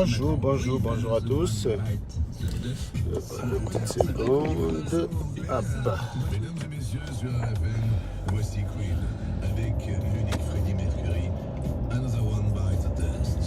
Bonjour, bonjour, bonjour à tous. Une petite seconde. Hop. Mesdames et messieurs sur RFM, voici Queen avec l'unique Freddie Mercury, Another One Bites the Dust.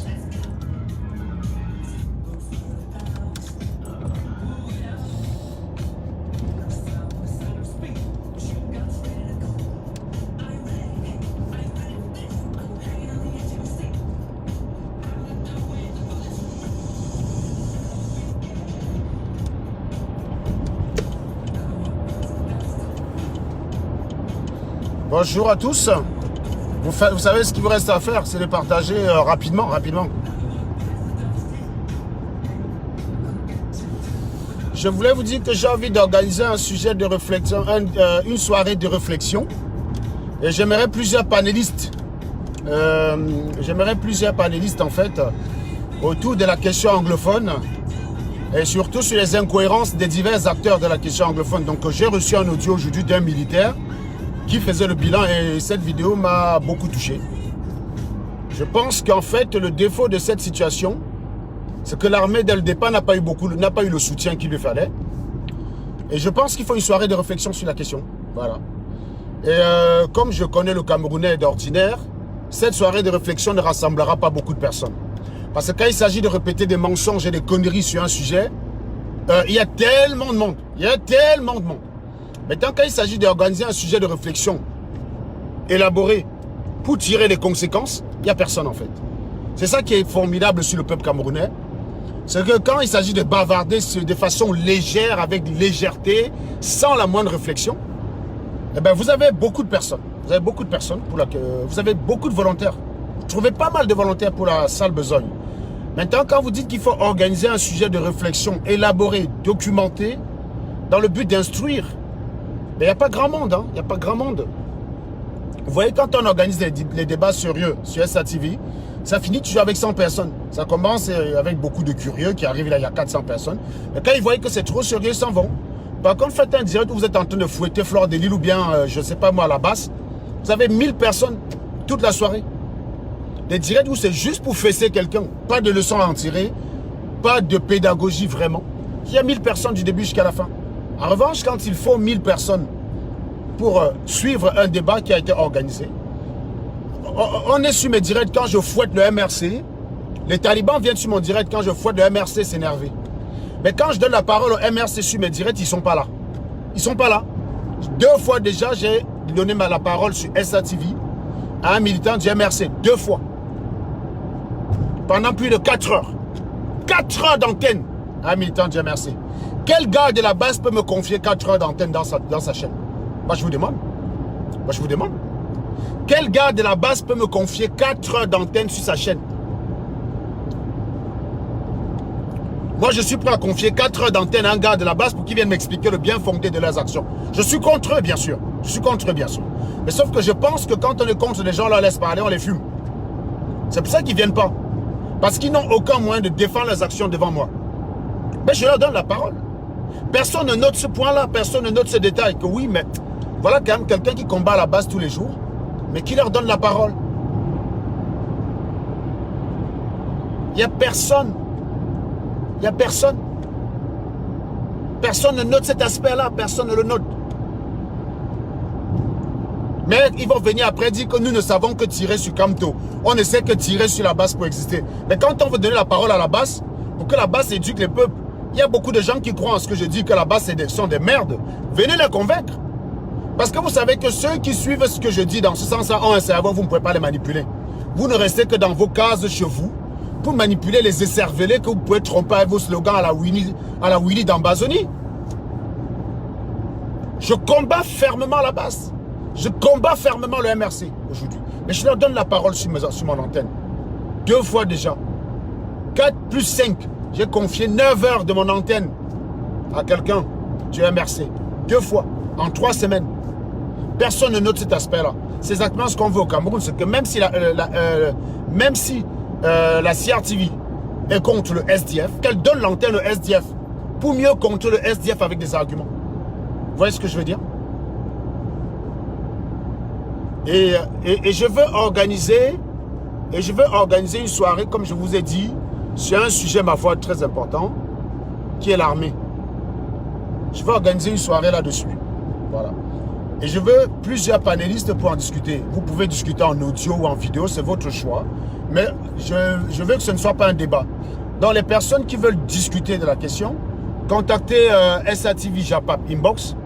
Bonjour à tous. Vous savez ce qu'il vous reste à faire, c'est de partager rapidement. Je voulais vous dire que j'ai envie d'organiser un sujet de réflexion, une soirée de réflexion. Et j'aimerais plusieurs panélistes. En fait, autour de la question anglophone. Et surtout sur les incohérences des divers acteurs de la question anglophone. Donc j'ai reçu un audio aujourd'hui d'un militaire qui faisait le bilan et cette vidéo m'a beaucoup touché. Je pense qu'en fait, le défaut de cette situation, c'est que l'armée dès le départ n'a pas eu le soutien qu'il lui fallait. Et je pense qu'il faut une soirée de réflexion sur la question. Voilà. Et comme je connais le Camerounais d'ordinaire, cette soirée de réflexion ne rassemblera pas beaucoup de personnes. Parce que quand il s'agit de répéter des mensonges et des conneries sur un sujet, il y a tellement de monde. Maintenant, quand il s'agit d'organiser un sujet de réflexion élaboré pour tirer les conséquences, il n'y a personne en fait. C'est ça qui est formidable sur le peuple camerounais. C'est que quand il s'agit de bavarder de façon légère, avec légèreté, sans la moindre réflexion, eh ben vous avez beaucoup de personnes. Vous avez beaucoup de volontaires. Vous trouvez pas mal de volontaires pour la sale besogne. Maintenant, quand vous dites qu'il faut organiser un sujet de réflexion élaboré, documenté, dans le but d'instruire, mais il n'y a pas grand monde, il n'y a pas grand monde. Vous voyez, quand on organise les débats sérieux sur SATV, ça finit toujours avec 100 personnes. Ça commence avec beaucoup de curieux qui arrivent là, il y a 400 personnes. Mais quand ils voient que c'est trop sérieux, ils s'en vont. Par contre, faites un direct où vous êtes en train de fouetter Fleur de Lille ou bien, je ne sais pas moi, à la basse. Vous avez 1000 personnes toute la soirée. Des directs où c'est juste pour fesser quelqu'un. Pas de leçons à en tirer, pas de pédagogie vraiment. Il y a 1000 personnes du début jusqu'à la fin. En revanche, quand il faut 1000 personnes pour suivre un débat qui a été organisé, on est sur mes directs quand je fouette le MRC. Les talibans viennent sur mon direct quand je fouette le MRC s'énerver. Mais quand je donne la parole au MRC sur mes directs, ils ne sont pas là. Ils ne sont pas là. 2 fois déjà, j'ai donné la parole sur SATV à un militant du MRC. 2 fois. Pendant plus de 4 heures. 4 heures d'antenne à un militant du MRC. Quel gars de la base peut me confier 4 heures d'antenne dans sa chaîne? Moi, je vous demande. Quel gars de la base peut me confier 4 heures d'antenne sur sa chaîne? Moi, je suis prêt à confier 4 heures d'antenne à un gars de la base pour qu'il vienne m'expliquer le bien fondé de leurs actions. Je suis contre eux, bien sûr. Mais sauf que je pense que quand on est contre les gens, on leur laisse parler, on les fume. C'est pour ça qu'ils ne viennent pas. Parce qu'ils n'ont aucun moyen de défendre leurs actions devant moi. Mais je leur donne la parole. Personne ne note ce point-là, personne ne note ce détail. Que oui, mais voilà quand même quelqu'un qui combat à la base tous les jours, mais qui leur donne la parole. Il n'y a personne. Personne ne note cet aspect-là, personne ne le note. Mais ils vont venir après dire que nous ne savons que tirer sur Camto. On ne sait que tirer sur la base pour exister. Mais quand on veut donner la parole à la base, pour que la base éduque les peuples, il y a beaucoup de gens qui croient en ce que je dis, que la base sont des merdes. Venez les convaincre. Parce que vous savez que ceux qui suivent ce que je dis dans ce sens-là ont un cerveau, vous ne pouvez pas les manipuler. Vous ne restez que dans vos cases chez vous pour manipuler les écervelés que vous pouvez tromper avec vos slogans à la Willy d'Ambazoni. Je combats fermement la base. Je combats fermement le MRC aujourd'hui. Mais je leur donne la parole sur mon antenne. 2 fois déjà. 4 plus 5. J'ai confié 9 heures de mon antenne à quelqu'un du MRC. 2 fois. En 3 semaines. Personne ne note cet aspect-là. C'est exactement ce qu'on veut au Cameroun. C'est que même si la CRTV est contre le SDF, qu'elle donne l'antenne au SDF pour mieux contre le SDF avec des arguments. Vous voyez ce que je veux dire? Et je veux organiser une soirée, comme je vous ai dit, sur un sujet, ma foi, très important, qui est l'armée. Je vais organiser une soirée là-dessus. Voilà. Et je veux plusieurs panélistes pour en discuter. Vous pouvez discuter en audio ou en vidéo, c'est votre choix. Mais je veux que ce ne soit pas un débat. Donc les personnes qui veulent discuter de la question, contactez SATV Japap Inbox.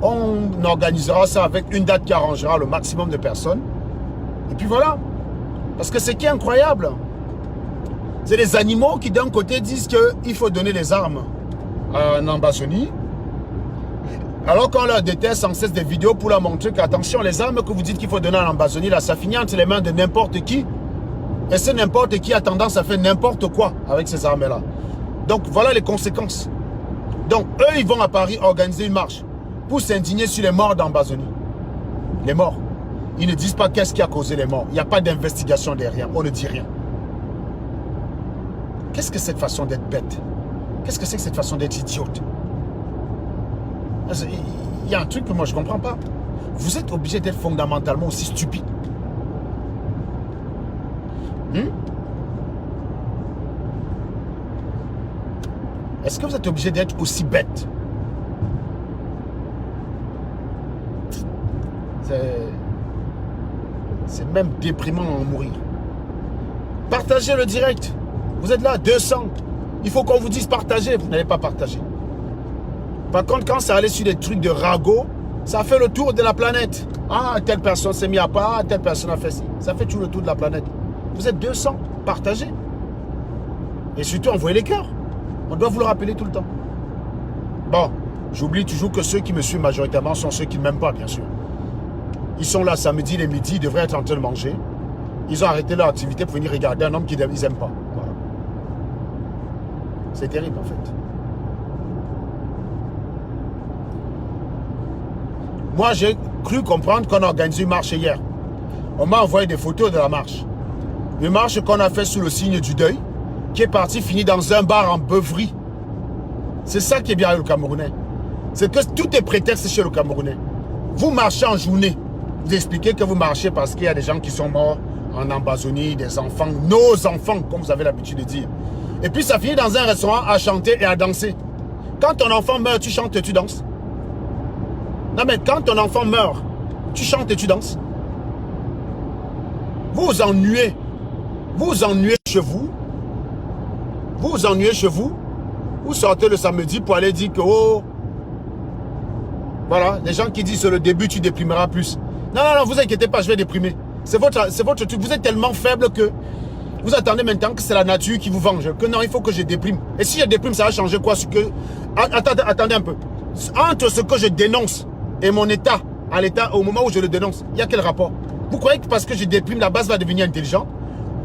On organisera ça avec une date qui arrangera le maximum de personnes. Et puis voilà. Parce que ce qui est incroyable, c'est les animaux qui d'un côté disent qu'il faut donner les armes en Ambazonie. Alors qu'on leur déteste sans cesse des vidéos pour leur montrer qu'attention, les armes que vous dites qu'il faut donner en Ambazonie, là, ça finit entre les mains de n'importe qui. Et ce n'importe qui a tendance à faire n'importe quoi avec ces armes-là. Donc voilà les conséquences. Donc eux, ils vont à Paris organiser une marche pour s'indigner sur les morts d'Ambazonie. Les morts. Ils ne disent pas qu'est-ce qui a causé les morts. Il n'y a pas d'investigation derrière. On ne dit rien. Qu'est-ce que cette façon d'être bête? Qu'est-ce que c'est que cette façon d'être idiote? Il y a un truc que moi je ne comprends pas. Vous êtes obligé d'être fondamentalement aussi stupide. Est-ce que vous êtes obligé d'être aussi bête? C'est même déprimant à en mourir. Partagez le direct. Vous êtes là, 200. Il faut qu'on vous dise partagez. Vous n'allez pas partager. Par contre, quand ça allait sur des trucs de ragot, ça fait le tour de la planète. Ah, telle personne s'est mise à part, telle personne a fait ci. Ça fait tout le tour de la planète. Vous êtes 200. Partagez. Et surtout, envoyez les cœurs. On doit vous le rappeler tout le temps. Bon, j'oublie toujours que ceux qui me suivent majoritairement sont ceux qui ne m'aiment pas, bien sûr. Ils sont là samedi, les midis, ils devraient être en train de manger. Ils ont arrêté leur activité pour venir regarder un homme qu'ils n'aiment pas. Voilà. C'est terrible, en fait. Moi, j'ai cru comprendre qu'on a organisé une marche hier. On m'a envoyé des photos de la marche. Une marche qu'on a fait sous le signe du deuil, qui est parti finir dans un bar en beuverie. C'est ça qui est bien le Camerounais. C'est que tout est prétexte chez le Camerounais. Vous marchez en journée. Vous expliquez que vous marchez parce qu'il y a des gens qui sont morts en Ambazonie, des enfants, nos enfants, comme vous avez l'habitude de dire. Et puis ça finit dans un restaurant à chanter et à danser. Quand ton enfant meurt, tu chantes et tu danses. Non mais quand ton enfant meurt, tu chantes et tu danses. Vous vous ennuyez. Vous vous ennuyez chez vous. Vous vous ennuyez chez vous. Vous sortez le samedi pour aller dire que oh, voilà, les gens qui disent c'est le début, tu déprimeras plus. Non, non, non, vous inquiétez pas, je vais déprimer. C'est votre truc. Vous êtes tellement faible que vous attendez maintenant que c'est la nature qui vous venge. Que non, il faut que je déprime. Et si je déprime, ça va changer quoi? Attendez un peu. Entre ce que je dénonce et mon état, à l'état, au moment où je le dénonce, il y a quel rapport? Vous croyez que parce que je déprime, la base va devenir intelligente?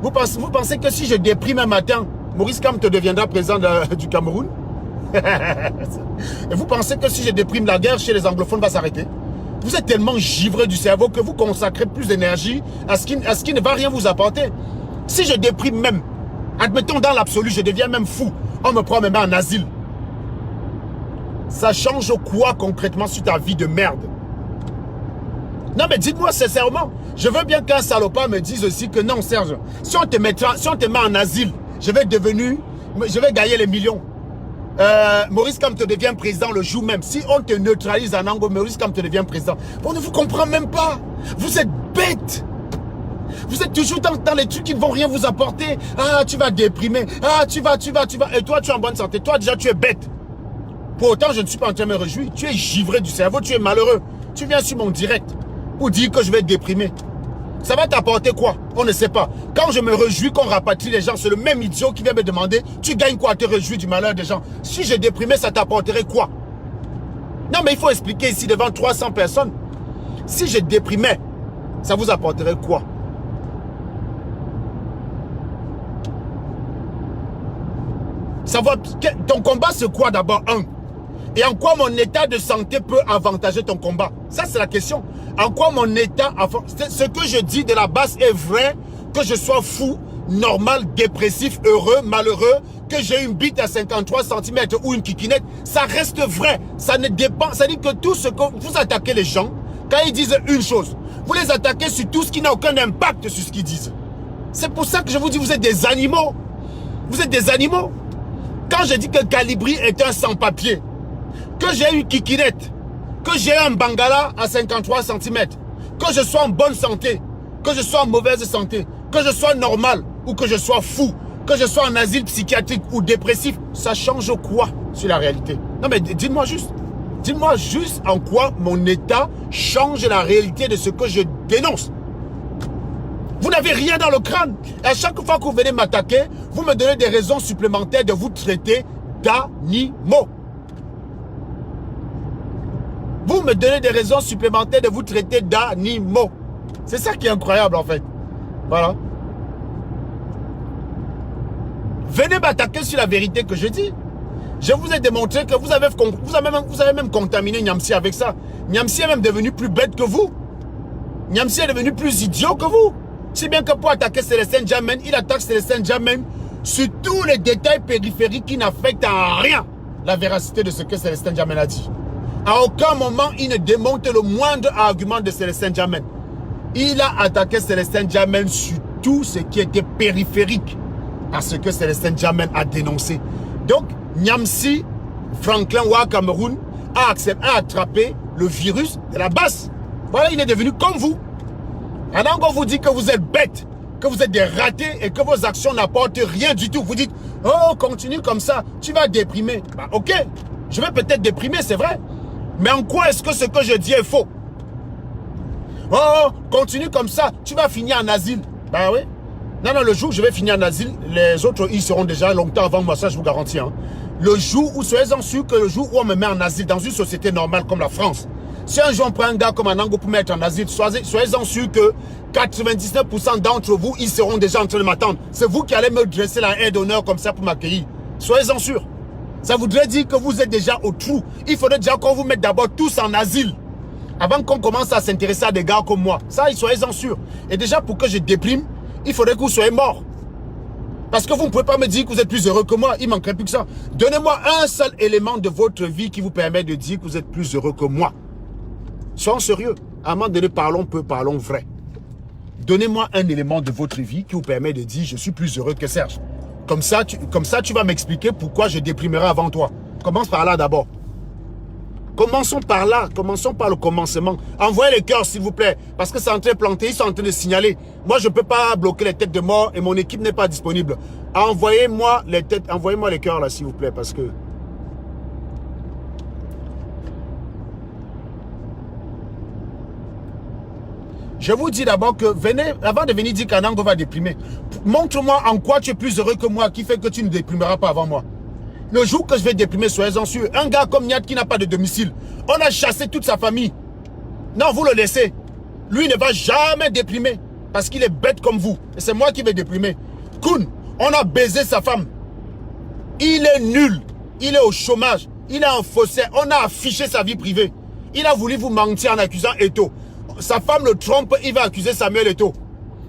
Vous pensez que si je déprime un matin, Maurice Kamte deviendra président du Cameroun? Et vous pensez que si je déprime, la guerre chez les anglophones va s'arrêter? Vous êtes tellement givré du cerveau que vous consacrez plus d'énergie à ce qui ne va rien vous apporter. Si je déprime même, admettons dans l'absolu, je deviens même fou, on me prend même en asile. Ça change quoi concrètement sur ta vie de merde? Non mais dites-moi sincèrement, je veux bien qu'un salopard me dise aussi que non Serge, si on te met en asile, je vais gagner les millions. Maurice Kamte devient président le jour même. Si on te neutralise en Ango, Maurice Kamte devient président. On ne vous comprend même pas. Vous êtes bête. Vous êtes toujours dans les trucs qui ne vont rien vous apporter. Ah, tu vas déprimer. Ah, tu vas. Et toi, tu es en bonne santé. Toi, déjà, tu es bête. Pour autant, je ne suis pas en train de me réjouir. Tu es givré du cerveau, tu es malheureux. Tu viens sur mon direct pour dire que je vais déprimer. Ça va t'apporter quoi? On ne sait pas. Quand je me réjouis qu'on rapatrie les gens, c'est le même idiot qui vient me demander tu gagnes quoi à te réjouir du malheur des gens? Si je déprimais, ça t'apporterait quoi? Non, mais il faut expliquer ici devant 300 personnes. Si je déprimais, ça vous apporterait quoi? Ton combat, c'est quoi d'abord? Et en quoi mon état de santé peut avantager ton combat? Ça, c'est la question. En quoi mon état... Ce que je dis de la base est vrai, que je sois fou, normal, dépressif, heureux, malheureux, que j'ai une bite à 53 cm ou une kikinette, ça reste vrai. Ça ne dépend... Ça dit que tout ce que... Vous attaquez les gens, quand ils disent une chose, vous les attaquez sur tout ce qui n'a aucun impact sur ce qu'ils disent. C'est pour ça que je vous dis, vous êtes des animaux. Vous êtes des animaux. Quand je dis que Calibri est un sans-papier, que j'ai eu Kikinette, que j'ai un Bangala à 53 cm, que je sois en bonne santé, que je sois en mauvaise santé, que je sois normal ou que je sois fou, que je sois en asile psychiatrique ou dépressif, ça change quoi sur la réalité? Non mais dites-moi juste. Dites-moi juste en quoi mon état change la réalité de ce que je dénonce. Vous n'avez rien dans le crâne. Et à chaque fois que vous venez m'attaquer, vous me donnez des raisons supplémentaires de vous traiter d'animaux. Vous me donnez des raisons supplémentaires de vous traiter d'animaux. C'est ça qui est incroyable en fait. Voilà. Venez m'attaquer sur la vérité que je dis. Je vous ai démontré que vous avez même contaminé Niamsi avec ça. Niamsi est même devenu plus bête que vous. Niamsi est devenu plus idiot que vous. Si bien que pour attaquer Célestin Djamène, il attaque Célestin Djamène sur tous les détails périphériques qui n'affectent en rien la véracité de ce que Célestin Djamène a dit. À aucun moment, il ne démonte le moindre argument de Célestin Djamène. Il a attaqué Célestin Djamène sur tout ce qui était périphérique à ce que Célestin Djamène a dénoncé. Donc, Niamsi, Franklin Ouattara Cameroun, a attrapé le virus de la base. Voilà, il est devenu comme vous. Alors qu'on vous dit que vous êtes bête, que vous êtes des ratés et que vos actions n'apportent rien du tout. Vous dites, oh, continue comme ça, tu vas déprimer. Bah, ok, je vais peut-être déprimer, c'est vrai. Mais en quoi est-ce que ce que je dis est faux? Oh, continue comme ça, tu vas finir en asile. Bah oui. Non, non, le jour où je vais finir en asile, les autres, ils seront déjà longtemps avant moi, ça je vous garantis. Hein. Le jour où, soyez-en sûr que le jour où on me met en asile dans une société normale comme la France, si un jour on prend un gars comme Anango pour mettre en asile, soyez-en sûr que 99% d'entre vous, ils seront déjà en train de m'attendre. C'est vous qui allez me dresser la haie d'honneur comme ça pour m'accueillir. Soyez-en sûr. Ça voudrait dire que vous êtes déjà au trou. Il faudrait déjà qu'on vous mette d'abord tous en asile. Avant qu'on commence à s'intéresser à des gars comme moi. Ça, soyez-en sûr. Et déjà, pour que je déprime, il faudrait que vous soyez morts. Parce que vous ne pouvez pas me dire que vous êtes plus heureux que moi. Il manquerait plus que ça. Donnez-moi un seul élément de votre vie qui vous permet de dire que vous êtes plus heureux que moi. Soyons sérieux. À un moment donné, parlons peu, parlons vrai. Donnez-moi un élément de votre vie qui vous permet de dire je suis plus heureux que Serge. Comme ça, tu vas m'expliquer pourquoi je déprimerai avant toi. Commence par là d'abord. Commençons par là. Commençons par le commencement. Envoyez les cœurs, s'il vous plaît. Parce que c'est en train de planter. Ils sont en train de signaler. Moi, je ne peux pas bloquer les têtes de mort et mon équipe n'est pas disponible. Envoyez-moi les têtes. Envoyez-moi les cœurs là, s'il vous plaît. Parce que... Je vous dis d'abord que venez, avant de venir dire qu'Anango va déprimer, montre-moi en quoi tu es plus heureux que moi qui fait que tu ne déprimeras pas avant moi. Le jour que je vais déprimer, soyez-en sûrs. Un gars comme Niad qui n'a pas de domicile, on a chassé toute sa famille. Non, vous le laissez. Lui ne va jamais déprimer parce qu'il est bête comme vous. Et c'est moi qui vais déprimer. Koun, on a baisé sa femme. Il est nul. Il est au chômage. Il est en fossé. On a affiché sa vie privée. Il a voulu vous mentir en accusant Eto'o. Sa femme le trompe, il va accuser Samuel Eto'o.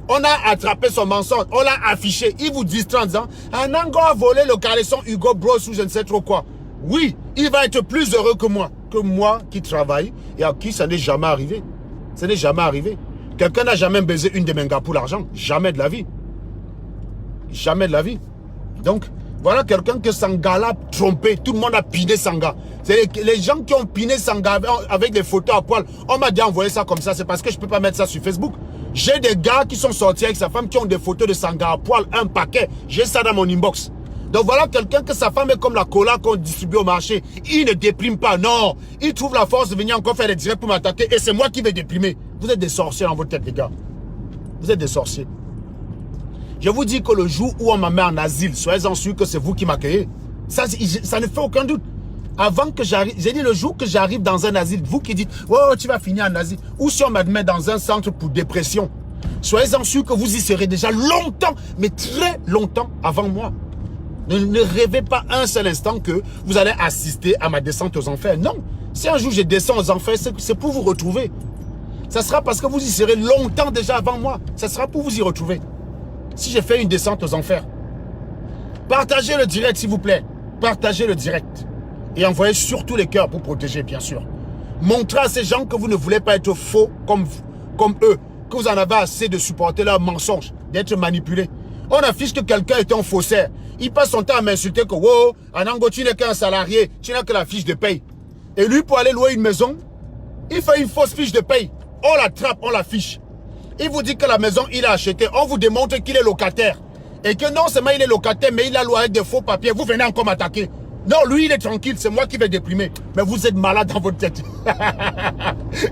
On a attrapé son mensonge, on l'a affiché. Il vous distrait en disant, Anango a volé le caleçon Hugo Bros ou je ne sais trop quoi. Oui, il va être plus heureux que moi qui travaille et à qui ça n'est jamais arrivé. Ça n'est jamais arrivé. Quelqu'un n'a jamais baisé une de mes gars pour l'argent. Jamais de la vie. Jamais de la vie. Donc, voilà quelqu'un que Sanga l'a trompé. Tout le monde a piné Sanga. C'est les gens qui ont piné Sanga avec des photos à poil. On m'a dit envoyer ça comme ça. C'est parce que je ne peux pas mettre ça sur Facebook. J'ai des gars qui sont sortis avec sa femme qui ont des photos de Sanga à poil. Un paquet. J'ai ça dans mon inbox. Donc voilà quelqu'un que sa femme est comme la cola qu'on distribue au marché. Il ne déprime pas. Non. Il trouve la force de venir encore faire des directs pour m'attaquer. Et c'est moi qui vais déprimer. Vous êtes des sorciers dans votre tête, les gars. Vous êtes des sorciers. Je vous dis que le jour où on m'a mis en asile, soyez-en sûr que c'est vous qui m'accueillez. Ça ne fait aucun doute. Avant que j'arrive, j'ai dit le jour que j'arrive dans un asile, vous qui dites, oh, tu vas finir en asile. Ou si on m'admet dans un centre pour dépression, soyez-en sûr que vous y serez déjà longtemps, mais très longtemps avant moi. Ne rêvez pas un seul instant que vous allez assister à ma descente aux enfers. Non. Si un jour je descends aux enfers, c'est pour vous retrouver. Ça sera parce que vous y serez longtemps déjà avant moi. Ça sera pour vous y retrouver. Si j'ai fait une descente aux enfers. Partagez le direct, s'il vous plaît. Partagez le direct. Et envoyez surtout les cœurs pour protéger, bien sûr. Montrez à ces gens que vous ne voulez pas être faux comme eux. Que vous en avez assez de supporter leurs mensonges, d'être manipulés. On affiche que quelqu'un est un faussaire. Il passe son temps à m'insulter que, wow, Anango, tu n'es qu'un salarié, tu n'as que la fiche de paye. Et lui, pour aller louer une maison, il fait une fausse fiche de paye. On la trappe, on la fiche. Il vous dit que la maison, il a acheté. On vous démontre qu'il est locataire. Et que non seulement il est locataire, mais il a loué avec des faux papiers. Vous venez encore m'attaquer. Non, lui, il est tranquille. C'est moi qui vais déprimer. Mais vous êtes malade dans votre tête.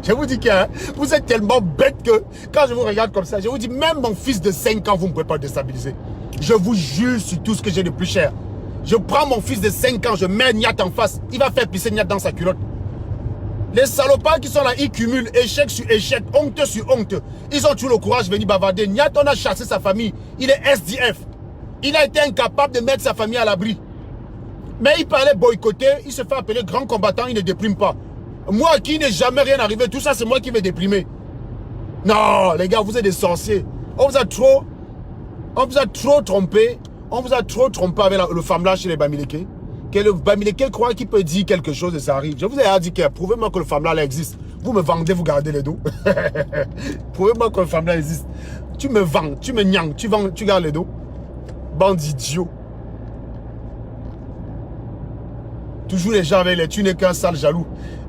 Je vous dis que hein, vous êtes tellement bête que quand je vous regarde comme ça, je vous dis, même mon fils de 5 ans, vous ne pouvez pas le déstabiliser. Je vous jure sur tout ce que j'ai de plus cher. Je prends mon fils de 5 ans, je mets Niat en face. Il va faire pisser Niat dans sa culotte. Les salopards qui sont là, ils cumulent échec sur échec, honte sur honte. Ils ont toujours le courage de venir bavarder. Niat, on a chassé sa famille. Il est SDF. Il a été incapable de mettre sa famille à l'abri. Mais il parlait boycotter, il se fait appeler grand combattant, il ne déprime pas. Moi qui n'ai jamais rien arrivé, tout ça c'est moi qui vais déprimer. Non, les gars, vous êtes des sorciers. On vous a trop trompé. On vous a trop trompé avec le femme-là chez les Bamileke. Que le Bamileke croit qu'il peut dire quelque chose et ça arrive. Je vous ai dit que prouvez-moi que le femme-là existe. Vous me vendez, vous gardez les dos. Prouvez-moi que le femme-là existe. Tu me vends, tu me nyang, tu gardes les dos. Bande d'idiot. Toujours les gens avec les tu n'es qu'un sale jaloux.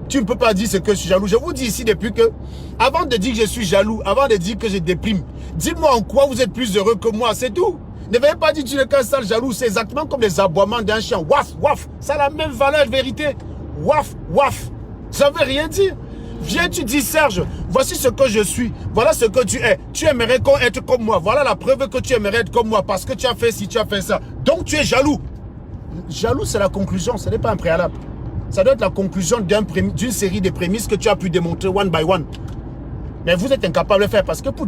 Tu ne peux pas dire ce que je suis jaloux. Je vous dis ici depuis que, avant de dire que je suis jaloux, avant de dire que je déprime, dites-moi en quoi vous êtes plus heureux que moi, c'est tout. Ne veuillez pas dire que tu n'es qu'un sale jaloux. C'est exactement comme les aboiements d'un chien. Waf, waf. Ça a la même valeur de vérité. Waf, waf. Ça ne veut rien dire. Viens, tu dis, Serge, voici ce que je suis. Voilà ce que tu es. Tu aimerais être comme moi. Voilà la preuve que tu aimerais être comme moi parce que tu as fait ci, tu as fait ça. Donc tu es jaloux. Jaloux, c'est la conclusion. Ce n'est pas un préalable. Ça doit être la conclusion d'une série de prémices que tu as pu démontrer one by one. Mais vous êtes incapable de le faire parce que pour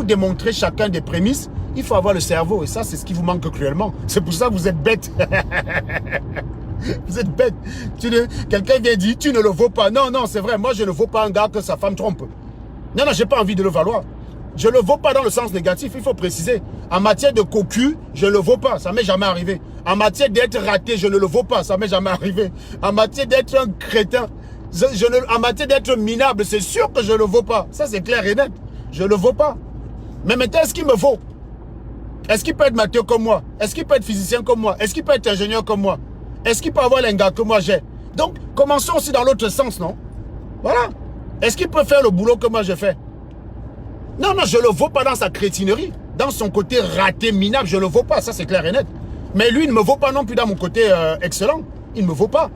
démontrer chacun des prémices, il faut avoir le cerveau. Et ça, c'est ce qui vous manque cruellement. C'est pour ça que vous êtes bête. Vous êtes bête. Quelqu'un vient dire, tu ne le vaux pas. Non, non, c'est vrai. Moi, je ne vaux pas un gars que sa femme trompe. Non, non, je n'ai pas envie de le valoir. Je ne le vaux pas dans le sens négatif, il faut préciser. En matière de cocu, je ne le vaux pas. Ça ne m'est jamais arrivé. En matière d'être raté, je ne le vaux pas. Ça ne m'est jamais arrivé. En matière d'être un crétin, en matière d'être minable, c'est sûr que je ne le vaux pas. Ça, c'est clair et net. Je ne le vaux pas. Mais maintenant, est-ce qu'il me vaut? Est-ce qu'il peut être matheux comme moi? Est-ce qu'il peut être physicien comme moi? Est-ce qu'il peut être ingénieur comme moi? Est-ce qu'il peut avoir l'ingénieur que moi j'ai? Donc, commençons aussi dans l'autre sens, non? Voilà. Est-ce qu'il peut faire le boulot que moi je fais? Non, non, je ne le vaux pas dans sa crétinerie. Dans son côté raté, minable, je ne le vaux pas. Ça, c'est clair et net. Mais lui, il ne me vaut pas non plus dans mon côté excellent. Il ne me vaut pas.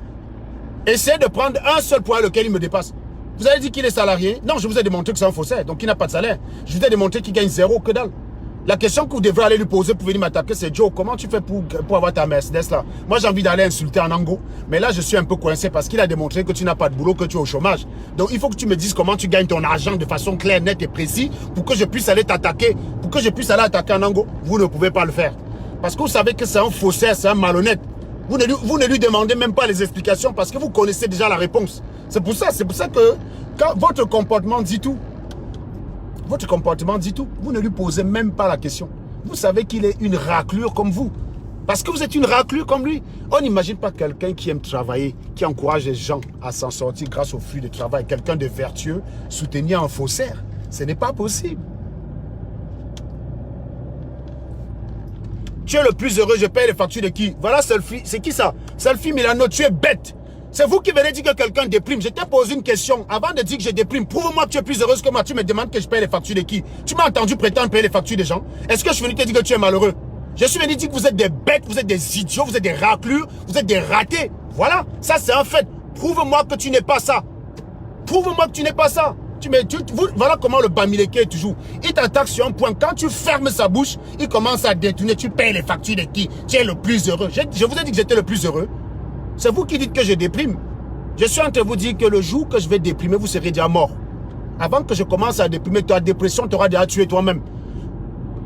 Essayez de prendre un seul point lequel il me dépasse. Vous avez dit qu'il est salarié. Non, je vous ai démontré que c'est un faussaire. Donc, il n'a pas de salaire. Je vous ai démontré qu'il gagne zéro, que dalle. La question que vous devrez aller lui poser pour venir m'attaquer, c'est Joe, comment tu fais pour avoir ta Mercedes là? Moi, j'ai envie d'aller insulter Anango. Mais là, je suis un peu coincé parce qu'il a démontré que tu n'as pas de boulot, que tu es au chômage. Donc, il faut que tu me dises comment tu gagnes ton argent de façon claire, nette et précise pour que je puisse aller t'attaquer, pour que je puisse aller attaquer Anango. Vous ne pouvez pas le faire. Parce que vous savez que c'est un faussaire, c'est un malhonnête. Vous ne lui demandez même pas les explications parce que vous connaissez déjà la réponse. C'est pour ça que quand votre comportement dit tout. Votre comportement dit tout. Vous ne lui posez même pas la question. Vous savez qu'il est une raclure comme vous. Parce que vous êtes une raclure comme lui. On n'imagine pas quelqu'un qui aime travailler, qui encourage les gens à s'en sortir grâce au flux de travail. Quelqu'un de vertueux, soutenir un faussaire. Ce n'est pas possible. Tu es le plus heureux, je paye les factures de qui? Voilà Selfie. C'est qui ça? Selfie Milano, tu es bête. C'est vous qui venez dire que quelqu'un déprime. Je t'ai posé une question. Avant de dire que je déprime, prouve-moi que tu es plus heureuse que moi. Tu me demandes que je paye les factures de qui? Tu m'as entendu prétendre payer les factures des gens? Est-ce que je suis venu te dire que tu es malheureux? Je suis venu dire que vous êtes des bêtes, vous êtes des idiots, vous êtes des raclures, vous êtes des ratés. Voilà, ça c'est un fait. Prouve-moi que tu n'es pas ça. Prouve-moi que tu n'es pas ça. Voilà comment le Bamileke est toujours. Il t'attaque sur un point. Quand tu fermes sa bouche, il commence à détourner. Tu payes les factures de qui? Tu es le plus heureux. Je vous ai dit que j'étais le plus heureux. C'est vous qui dites que je déprime. Je suis en train de vous dire que le jour que je vais déprimer, vous serez déjà mort. Avant que je commence à déprimer, ta dépression t'aura déjà tué toi-même.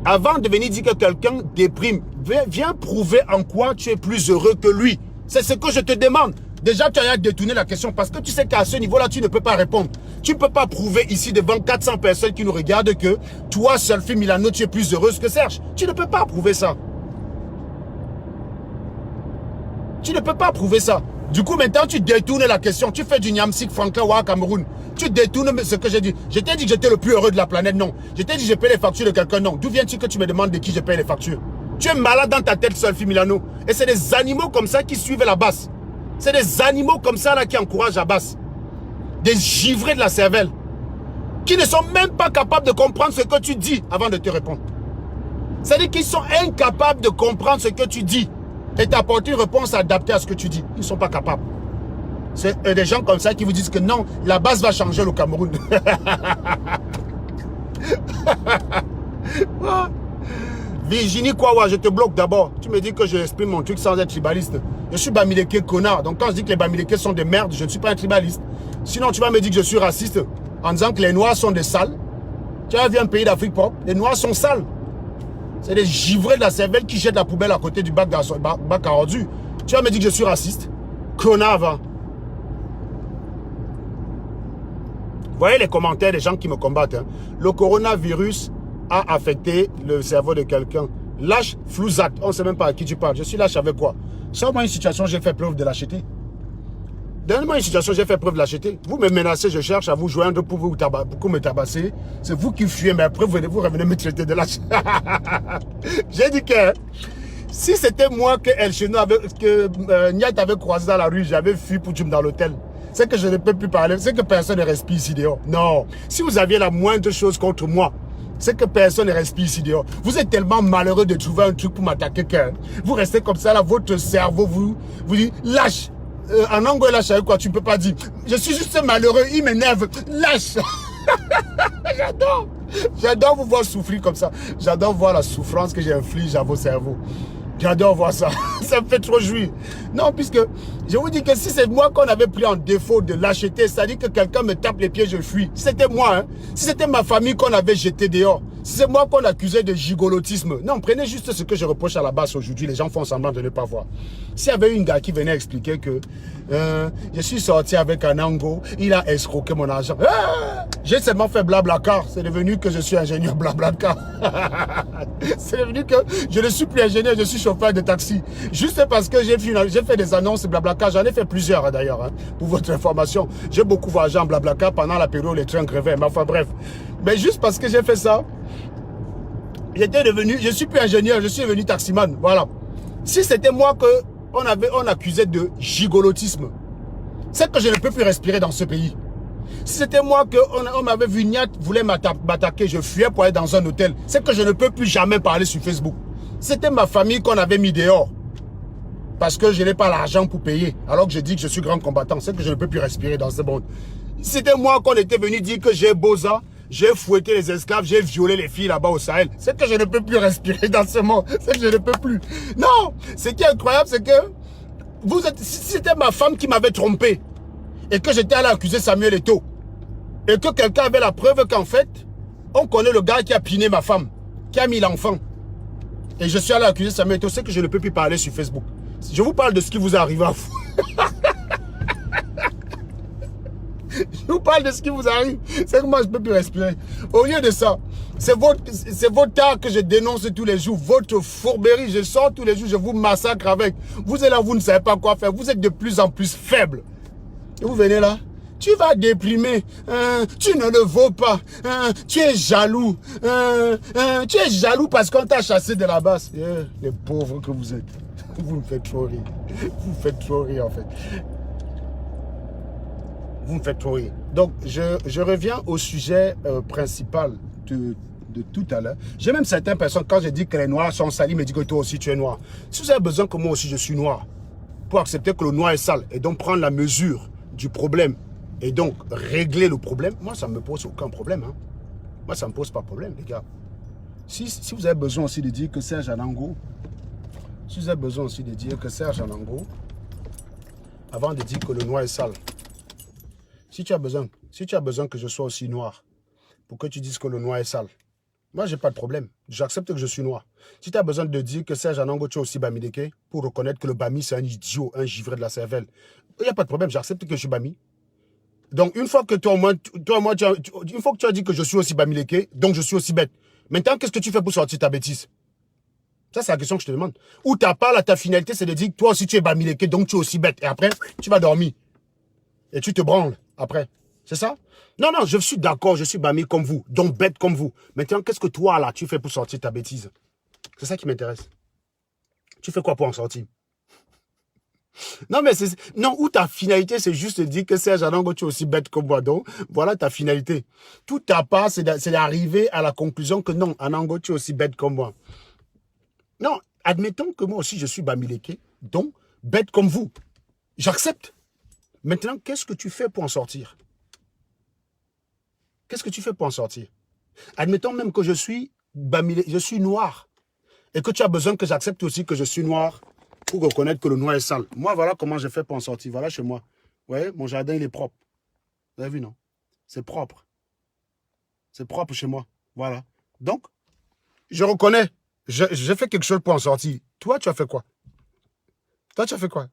Avant de venir dire que quelqu'un déprime, viens prouver en quoi tu es plus heureux que lui. C'est ce que je te demande. Déjà, tu as détourné la question parce que tu sais qu'à ce niveau-là, tu ne peux pas répondre. Tu ne peux pas prouver ici devant 400 personnes qui nous regardent que toi, Selfie Milano, tu es plus heureuse que Serge. Tu ne peux pas prouver ça. Tu ne peux pas prouver ça. Du coup, maintenant, tu détournes la question. Tu fais du Nyamsik Franklin Ouah Cameroun. Tu détournes ce que j'ai dit. Je t'ai dit que j'étais le plus heureux de la planète, non. Je t'ai dit que je paye les factures de quelqu'un, non. D'où viens-tu que tu me demandes de qui je paye les factures? Tu es malade dans ta tête, Selfie Milano. Et c'est des animaux comme ça qui suivent la basse. C'est des animaux comme ça là qui encouragent la basse. Des givrés de la cervelle. Qui ne sont même pas capables de comprendre ce que tu dis avant de te répondre. C'est-à-dire qu'ils sont incapables de comprendre ce que tu dis et t'apporter une réponse adaptée à ce que tu dis. Ils ne sont pas capables. C'est des gens comme ça qui vous disent que non, la base va changer le Cameroun. Virginie Kwawa, je te bloque d'abord. Tu me dis que je exprime mon truc sans être tribaliste. Je suis Bamileke connard. Donc quand je dis que les Bamileke sont des merdes, je ne suis pas un tribaliste. Sinon tu vas me dire que je suis raciste en disant que les Noirs sont des sales. Tu as vu un pays d'Afrique propre, les Noirs sont sales. C'est des givrés de la cervelle qui jettent la poubelle à côté du bac à ordures. Tu vas me dire que je suis raciste. Connard, va. Vous voyez les commentaires des gens qui me combattent. Hein. Le coronavirus a affecté le cerveau de quelqu'un. Lâche, flouzat. On ne sait même pas à qui tu parles. Je suis lâche avec quoi? Sors-moi une situation, j'ai fait preuve de lâcheté. Donne-moi une situation, j'ai fait preuve de lâcheté. Vous me menacez, je cherche à vous joindre pour me tabasser. C'est vous qui fuyez, mais après vous revenez me traiter de lâche. J'ai dit que si c'était moi que El Cheno Niat avait croisé dans la rue, j'avais fui pour Djum dans l'hôtel. C'est que je ne peux plus parler, c'est que personne ne respire ici dehors. Non, si vous aviez la moindre chose contre moi, c'est que personne ne respire ici dehors. Vous êtes tellement malheureux de trouver un truc pour m'attaquer que vous restez comme ça, là, votre cerveau vous dit lâche. En anglais, lâche avec quoi? Tu ne peux pas dire. Je suis juste malheureux, il m'énerve. Lâche. J'adore. J'adore vous voir souffrir comme ça. J'adore voir la souffrance que j'inflige à vos cerveaux. J'adore voir ça. Ça me fait trop jouir. Non, puisque je vous dis que si c'est moi qu'on avait pris en défaut de lâcheté, c'est-à-dire que quelqu'un me tape les pieds, je fuis. Si c'était moi, hein, si c'était ma famille qu'on avait jeté dehors, si c'est moi qu'on accusait de gigolotisme. Non, prenez juste ce que je reproche à la base aujourd'hui. Les gens font semblant de ne pas voir. S'il y avait une gars qui venait expliquer que je suis sorti avec un ango, il a escroqué mon argent. J'ai seulement fait blablacar. C'est devenu que je suis ingénieur blablacar. C'est devenu que je ne suis plus ingénieur, je suis chauffeur de taxi. Juste parce que j'ai fait des annonces blablacar. J'en ai fait plusieurs d'ailleurs, hein, pour votre information. J'ai beaucoup voyagé en blablacar pendant la période où les trains grévaient. Mais enfin bref. Mais juste parce que j'ai fait ça, je suis plus ingénieur, je suis devenu taximan. Voilà. Si c'était moi on accusait de gigolotisme, c'est que je ne peux plus respirer dans ce pays. Si c'était moi on m'avait vu Niat voulait m'attaquer, je fuyais pour aller dans un hôtel, c'est que je ne peux plus jamais parler sur Facebook. C'était ma famille qu'on avait mis dehors. Parce que je n'ai pas l'argent pour payer. Alors que je dis que je suis grand combattant, c'est que je ne peux plus respirer dans ce monde. Si c'était moi qu'on était venu dire que j'ai Boza, j'ai fouetté les esclaves, j'ai violé les filles là-bas au Sahel. C'est que je ne peux plus respirer dans ce monde. C'est que je ne peux plus. Non, ce qui est incroyable, c'est que si c'était ma femme qui m'avait trompé et que j'étais allé accuser Samuel Eto'o et que quelqu'un avait la preuve qu'en fait, on connaît le gars qui a piné ma femme, qui a mis l'enfant. Et je suis allé accuser Samuel Eto'o, c'est que je ne peux plus parler sur Facebook. Je vous parle de ce qui vous est arrivé à vous. Je vous parle de ce qui vous arrive. C'est que moi, je ne peux plus respirer. Au lieu de ça, c'est votre art que je dénonce tous les jours. Votre fourberie, je sors tous les jours, je vous massacre avec. Vous êtes là, vous ne savez pas quoi faire. Vous êtes de plus en plus faible. Et vous venez là, tu vas déprimer. Tu ne le vaux pas. Tu es jaloux. Tu es jaloux parce qu'on t'a chassé de la base. Les pauvres que vous êtes. Vous me faites trop rire. Vous me faites trop rire en fait. Vous me faites trop rire. Donc, je reviens au sujet principal de tout à l'heure. J'ai même certaines personnes, quand je dis que les noirs sont sales, ils me disent que toi aussi tu es noir. Si vous avez besoin que moi aussi je suis noir, pour accepter que le noir est sale, et donc prendre la mesure du problème, et donc régler le problème, moi ça ne me pose aucun problème. Hein. Moi ça ne me pose pas de problème, les gars. Si vous avez besoin aussi de dire que Serge Anango, si vous avez besoin aussi de dire que Serge Anango, avant de dire que le noir est sale, si tu as besoin que je sois aussi noir, pour que tu dises que le noir est sale, moi, j'ai pas de problème. J'accepte que je suis noir. Si tu as besoin de dire que Serge Anango, tu es aussi Bamileke, pour reconnaître que le Bami, c'est un idiot, un givré de la cervelle, il n'y a pas de problème. J'accepte que je suis Bami. Donc, une fois que une fois que tu as dit que je suis aussi Bamileke, donc je suis aussi bête. Maintenant, qu'est-ce que tu fais pour sortir ta bêtise? Ça, c'est la question que je te demande. Ou ta part, ta finalité, c'est de dire que toi aussi, tu es Bamileke, donc tu es aussi bête. Et après, tu vas dormir. Et tu te branles après. C'est ça? Non, non, je suis d'accord, je suis Bami comme vous, donc bête comme vous. Maintenant, qu'est-ce que toi, là, tu fais pour sortir ta bêtise? C'est ça qui m'intéresse. Tu fais quoi pour en sortir? Non, mais c'est... Non, ou ta finalité, c'est juste de dire que Serge Anango, tu es aussi bête que moi. Donc, voilà ta finalité. Tout ta part, c'est d'arriver à la conclusion que non, Anango, tu es aussi bête que moi. Non, admettons que moi aussi, je suis Bamileke, donc bête comme vous. J'accepte. Maintenant, qu'est-ce que tu fais pour en sortir? Qu'est-ce que tu fais pour en sortir? Admettons même que je suis Bamileke, je suis noir. Et que tu as besoin que j'accepte aussi que je suis noir pour reconnaître que le noir est sale. Moi, voilà comment je fais pour en sortir. Voilà chez moi. Vous voyez, mon jardin, il est propre. Vous avez vu, non? C'est propre. C'est propre chez moi. Voilà. Donc, je reconnais. J'ai fait quelque chose pour en sortir. Toi, tu as fait quoi? Toi, tu as fait quoi?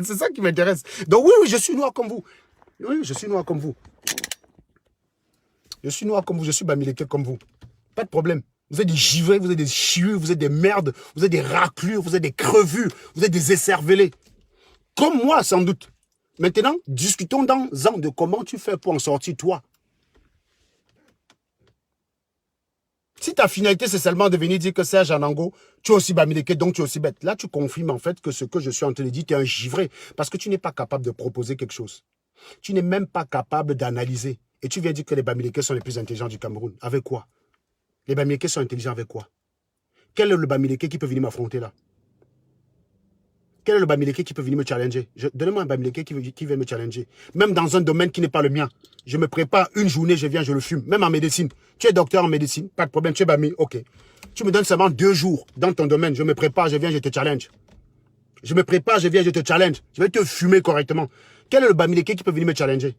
C'est ça qui m'intéresse. Donc, oui, oui, je suis noir comme vous. Oui, je suis noir comme vous. Je suis noir comme vous. Je suis Bamileke comme vous. Pas de problème. Vous êtes des givrés, vous êtes des chieux, vous êtes des merdes, vous êtes des raclures, vous êtes des crevus, vous êtes des écervelés. Comme moi, sans doute. Maintenant, discutons dans de comment tu fais pour en sortir, toi. Si ta finalité, c'est seulement de venir dire que Serge Anango, tu es aussi Bamileke, donc tu es aussi bête. Là, tu confirmes en fait que ce que je suis en train de dire, tu es un givré. Parce que tu n'es pas capable de proposer quelque chose. Tu n'es même pas capable d'analyser. Et tu viens dire que les Bamileke sont les plus intelligents du Cameroun. Avec quoi? Les Bamileke sont intelligents avec quoi? Quel est le Bamileke qui peut venir m'affronter là? Quel est le Bamileke qui peut venir me challenger? Donnez-moi un Bamileke qui vient me challenger. Même dans un domaine qui n'est pas le mien. Je me prépare une journée, je viens, je le fume. Même en médecine. Tu es docteur en médecine, pas de problème, tu es Bami, ok. Tu me donnes seulement 2 jours dans ton domaine. Je me prépare, je viens, je te challenge. Je me prépare, je viens, je te challenge. Je vais te fumer correctement. Quel est le Bamileke qui peut venir me challenger?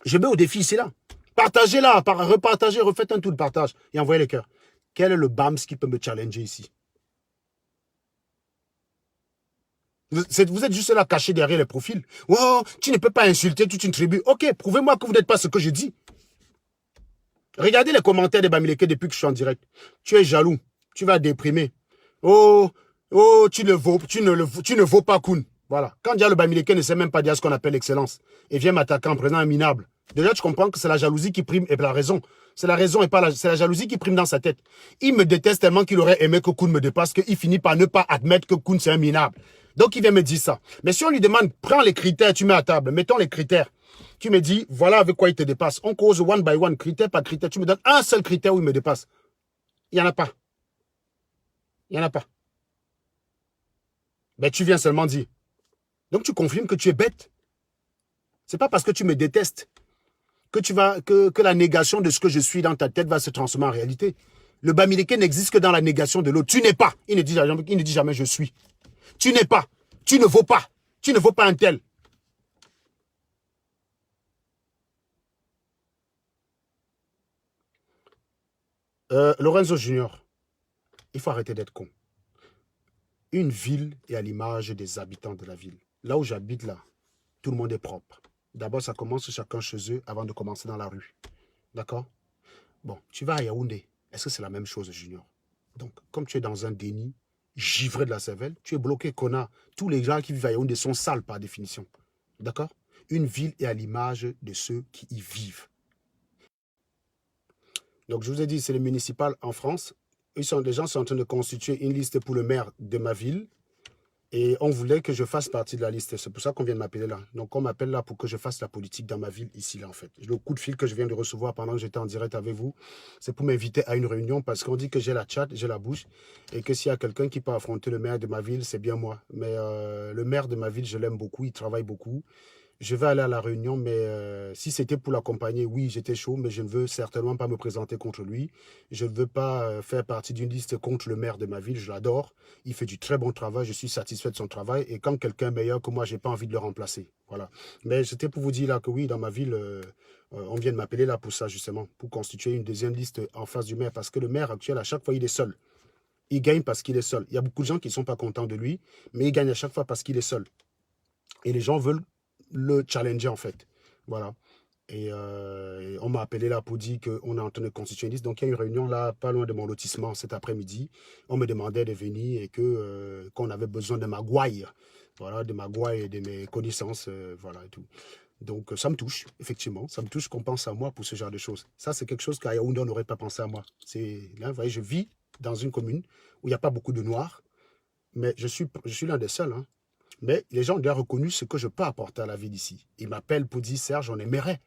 Je mets au défi ici là. Partagez là, repartagez, refaites un tour de partage et envoyez les cœurs. Quel est le BAMS qui peut me challenger ici? Vous êtes juste là caché derrière les profils. Oh, tu ne peux pas insulter toute une tribu. Ok, prouvez-moi que vous n'êtes pas ce que je dis. Regardez les commentaires des Bamileke depuis que je suis en direct. Tu es jaloux. Tu vas déprimer. Oh, oh, tu ne vaux pas Koun. Voilà. Quand déjà le Bamileke ne sait même pas dire ce qu'on appelle l'excellence et vient m'attaquer en prenant un minable. Déjà, tu comprends que c'est la jalousie qui prime et la raison. C'est la raison et pas c'est la jalousie qui prime dans sa tête. Il me déteste tellement qu'il aurait aimé que Koun me dépasse qu'il finit par ne pas admettre que Koun c'est un minable. Donc, il vient me dire ça. Mais si on lui demande, prends les critères, tu mets à table, mettons les critères. Tu me dis, voilà avec quoi il te dépasse. On cause one by one, critère par critère. Tu me donnes un seul critère où il me dépasse. Il n'y en a pas. Il n'y en a pas. Mais tu viens seulement dire. Donc, tu confirmes que tu es bête. C'est pas parce que tu me détestes que la négation de ce que je suis dans ta tête va se transformer en réalité. Le Bamileke n'existe que dans la négation de l'autre. Tu n'es pas. Il ne dit jamais je suis. Tu n'es pas. Tu ne vaux pas. Tu ne vaux pas un tel. Lorenzo Junior, il faut arrêter d'être con. Une ville est à l'image des habitants de la ville. Là où j'habite, là, tout le monde est propre. D'abord, ça commence chacun chez eux avant de commencer dans la rue. D'accord? Bon, tu vas à Yaoundé. Est-ce que c'est la même chose, Junior? Donc, comme tu es dans un déni, givré de la cervelle, tu es bloqué, connard. Tous les gens qui vivent à Yaoundé sont sales par définition. D'accord? Une ville est à l'image de ceux qui y vivent. Donc, je vous ai dit, c'est le municipal en France. Les gens sont en train de constituer une liste pour le maire de ma ville. Et on voulait que je fasse partie de la liste. C'est pour ça qu'on vient de m'appeler là. Donc, on m'appelle là pour que je fasse la politique dans ma ville, ici, là, en fait. Le coup de fil que je viens de recevoir pendant que j'étais en direct avec vous, c'est pour m'inviter à une réunion parce qu'on dit que j'ai la chatte, j'ai la bouche et que s'il y a quelqu'un qui peut affronter le maire de ma ville, c'est bien moi. Mais le maire de ma ville, je l'aime beaucoup, il travaille beaucoup. Je vais aller à la réunion, mais si c'était pour l'accompagner, oui, j'étais chaud, mais je ne veux certainement pas me présenter contre lui. Je ne veux pas faire partie d'une liste contre le maire de ma ville, je l'adore. Il fait du très bon travail, je suis satisfait de son travail. Et quand quelqu'un est meilleur que moi, je n'ai pas envie de le remplacer. Voilà. Mais c'était pour vous dire là que oui, dans ma ville, on vient de m'appeler là pour ça, justement, pour constituer une deuxième liste en face du maire. Parce que le maire actuel, à chaque fois, il est seul. Il gagne parce qu'il est seul. Il y a beaucoup de gens qui ne sont pas contents de lui, mais il gagne à chaque fois parce qu'il est seul. Et les gens veulent le challenger en fait. Voilà. Et on m'a appelé là pour dire qu'on est en train de constituer une liste. Donc il y a une réunion là, pas loin de mon lotissement cet après-midi. On me demandait de venir et qu'on avait besoin de ma gouaille. Voilà, de ma gouaille et de mes connaissances. Voilà et tout. Donc ça me touche, effectivement. Ça me touche qu'on pense à moi pour ce genre de choses. Ça, c'est quelque chose qu'à Yaoundé, on n'aurait pas pensé à moi. Là, vous voyez, je vis dans une commune où il n'y a pas beaucoup de Noirs, mais je suis l'un des seuls. Hein. Mais les gens ont déjà reconnu ce que je peux apporter à la ville ici. Ils m'appellent pour dire, Serge, on aimerait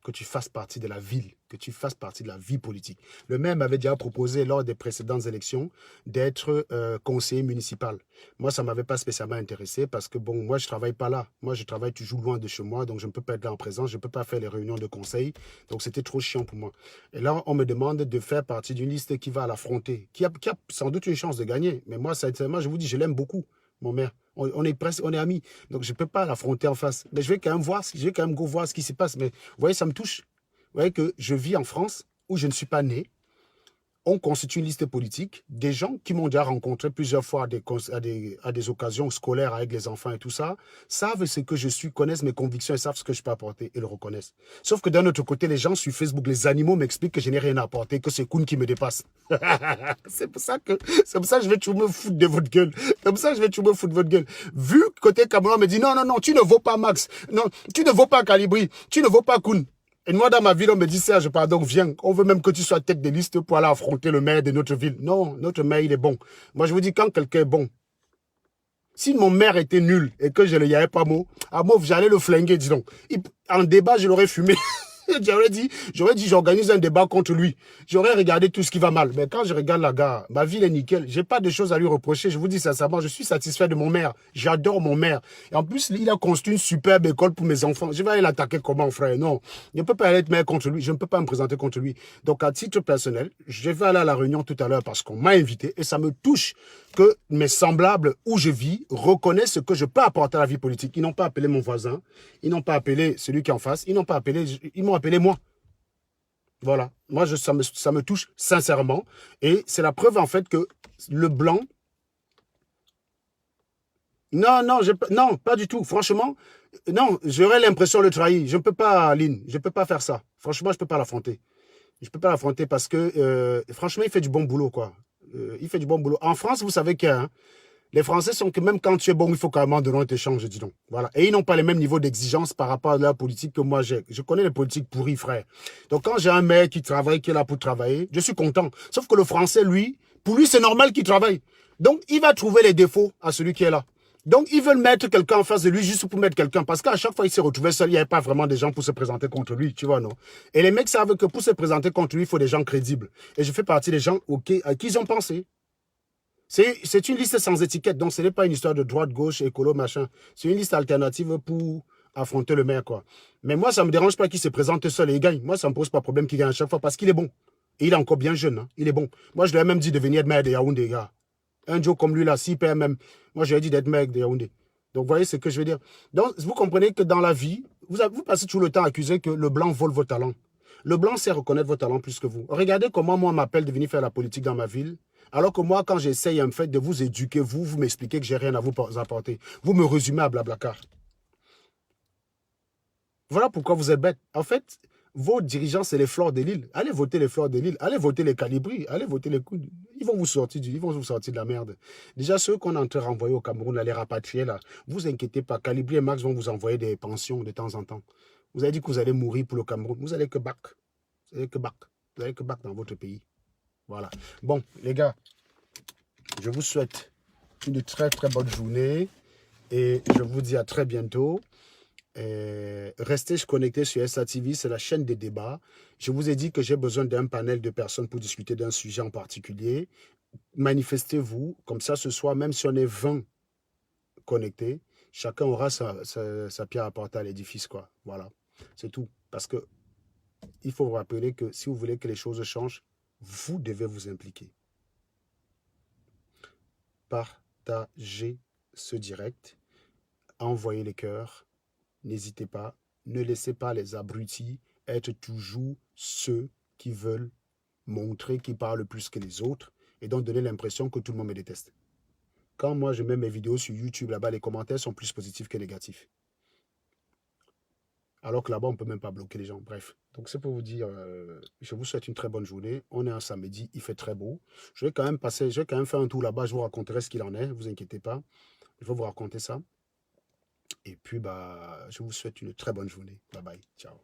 que tu fasses partie de la ville, que tu fasses partie de la vie politique. Le maire m'avait déjà proposé lors des précédentes élections d'être conseiller municipal. Moi, ça ne m'avait pas spécialement intéressé parce que, bon, moi, je ne travaille pas là. Moi, je travaille toujours loin de chez moi, donc je ne peux pas être là en présence, je ne peux pas faire les réunions de conseil. Donc, c'était trop chiant pour moi. Et là, on me demande de faire partie d'une liste qui va l'affronter, qui a sans doute une chance de gagner. Mais moi, sincèrement, je vous dis, je l'aime beaucoup, mon maire. On est presque, on est amis. Donc, je ne peux pas l'affronter en face. Mais je vais quand même voir, voir ce qui se passe. Mais vous voyez, ça me touche. Vous voyez que je vis en France où je ne suis pas né. On constitue une liste politique. Des gens qui m'ont déjà rencontré plusieurs fois à des occasions scolaires avec les enfants et tout ça, savent ce que je suis, connaissent mes convictions et savent ce que je peux apporter et le reconnaissent. Sauf que d'un autre côté, les gens sur Facebook, les animaux m'expliquent que je n'ai rien à apporter, que c'est Koun qui me dépasse. C'est pour ça que je vais toujours me foutre de votre gueule. C'est pour ça que je vais toujours me foutre de votre gueule. Vu côté Cameroun me dit non, tu ne vaux pas Max. Non, tu ne vaux pas Calibri. Tu ne vaux pas Koun. Et moi, dans ma ville, on me dit, Serge, pardon, viens, on veut même que tu sois tête de liste pour aller affronter le maire de notre ville. Non, notre maire, il est bon. Moi, je vous dis, quand quelqu'un est bon, si mon maire était nul et que je ne y avais pas mot, j'allais le flinguer, dis donc. En débat, je l'aurais fumé. J'aurais dit, j'organise un débat contre lui. J'aurais regardé tout ce qui va mal. Mais quand je regarde la gare, ma ville est nickel. J'ai pas de choses à lui reprocher. Je vous dis sincèrement, je suis satisfait de mon maire. J'adore mon maire. Et en plus, il a construit une superbe école pour mes enfants. Je vais aller l'attaquer comment, frère? Non. Je ne peux pas aller être maire contre lui. Je ne peux pas me présenter contre lui. Donc, à titre personnel, je vais aller à la réunion tout à l'heure parce qu'on m'a invité et ça me touche que mes semblables où je vis reconnaissent ce que je peux apporter à la vie politique. Ils n'ont pas appelé mon voisin. Ils n'ont pas appelé celui qui est en face. Ils m'ont appelé moi. Voilà. Moi, ça me touche sincèrement. Et c'est la preuve, en fait, que le blanc... Non, pas du tout. Franchement, non, j'aurais l'impression de le trahir. Je ne peux pas, Aline. Je ne peux pas faire ça. Franchement, je ne peux pas l'affronter. Je ne peux pas l'affronter parce que, franchement, il fait du bon boulot, quoi. Il fait du bon boulot. En France, vous savez que... Hein, les Français sont que même quand tu es bon, il faut carrément donner un échange, dis donc. Voilà. Et ils n'ont pas les mêmes niveaux d'exigence par rapport à la politique que moi j'ai. Je connais les politiques pourries, frère. Donc quand j'ai un mec qui travaille, qui est là pour travailler, je suis content. Sauf que le Français, lui, pour lui, c'est normal qu'il travaille. Donc il va trouver les défauts à celui qui est là. Donc ils veulent mettre quelqu'un en face de lui juste pour mettre quelqu'un. Parce qu'à chaque fois, il s'est retrouvé seul, il n'y avait pas vraiment des gens pour se présenter contre lui, tu vois, non? Et les mecs savent que pour se présenter contre lui, il faut des gens crédibles. Et je fais partie des gens à qui ils ont pensé. C'est une liste sans étiquette, donc ce n'est pas une histoire de droite, gauche, écolo, machin. C'est une liste alternative pour affronter le maire, quoi. Mais moi, ça ne me dérange pas qu'il se présente seul et il gagne. Moi, ça ne me pose pas de problème qu'il gagne à chaque fois parce qu'il est bon. Et il est encore bien jeune, hein. Il est bon. Moi, je lui ai même dit de venir être maire de Yaoundé, gars. Un jour comme lui, là, s'il perd même, moi, je lui ai dit d'être maire de Yaoundé. Donc, vous voyez ce que je veux dire. Donc, vous comprenez que dans la vie, vous passez tout le temps à accuser que le blanc vole vos talents. Le blanc sait reconnaître vos talents plus que vous. Regardez comment moi, on m'appelle de venir faire la politique dans ma ville. Alors que moi, quand j'essaye en fait de vous éduquer, vous m'expliquez que j'ai rien à vous apporter. Vous me résumez à Blablacar. Voilà pourquoi vous êtes bête. En fait, vos dirigeants, c'est les fleurs de l'île. Allez voter les fleurs de l'île. Allez voter les calibris. Allez voter les coups. Ils vont vous sortir de la merde. Déjà, ceux qu'on est en train de renvoyer au Cameroun, les rapatrier, là, vous inquiétez pas. Calibri et Max vont vous envoyer des pensions de temps en temps. Vous avez dit que vous allez mourir pour le Cameroun. Vous allez que bac. Vous allez que bac. Vous allez que bac dans votre pays. Voilà. Bon, les gars, je vous souhaite une très très bonne journée et je vous dis à très bientôt. Restez connectés sur SATV, c'est la chaîne des débats. Je vous ai dit que j'ai besoin d'un panel de personnes pour discuter d'un sujet en particulier. Manifestez-vous, comme ça ce soir, même si on est 20 connectés, chacun aura sa pierre à apporter à l'édifice, quoi. Voilà, c'est tout. Parce que il faut vous rappeler que si vous voulez que les choses changent, vous devez vous impliquer. Partagez ce direct, envoyez les cœurs, n'hésitez pas, ne laissez pas les abrutis être toujours ceux qui veulent montrer qu'ils parlent plus que les autres et donc donner l'impression que tout le monde me déteste. Quand moi je mets mes vidéos sur YouTube, là-bas les commentaires sont plus positifs que négatifs. Alors que là-bas, on ne peut même pas bloquer les gens. Bref, donc c'est pour vous dire, je vous souhaite une très bonne journée. On est un samedi, il fait très beau. Je vais quand même faire un tour là-bas, je vous raconterai ce qu'il en est, ne vous inquiétez pas. Je vais vous raconter ça. Et puis, je vous souhaite une très bonne journée. Bye bye, ciao.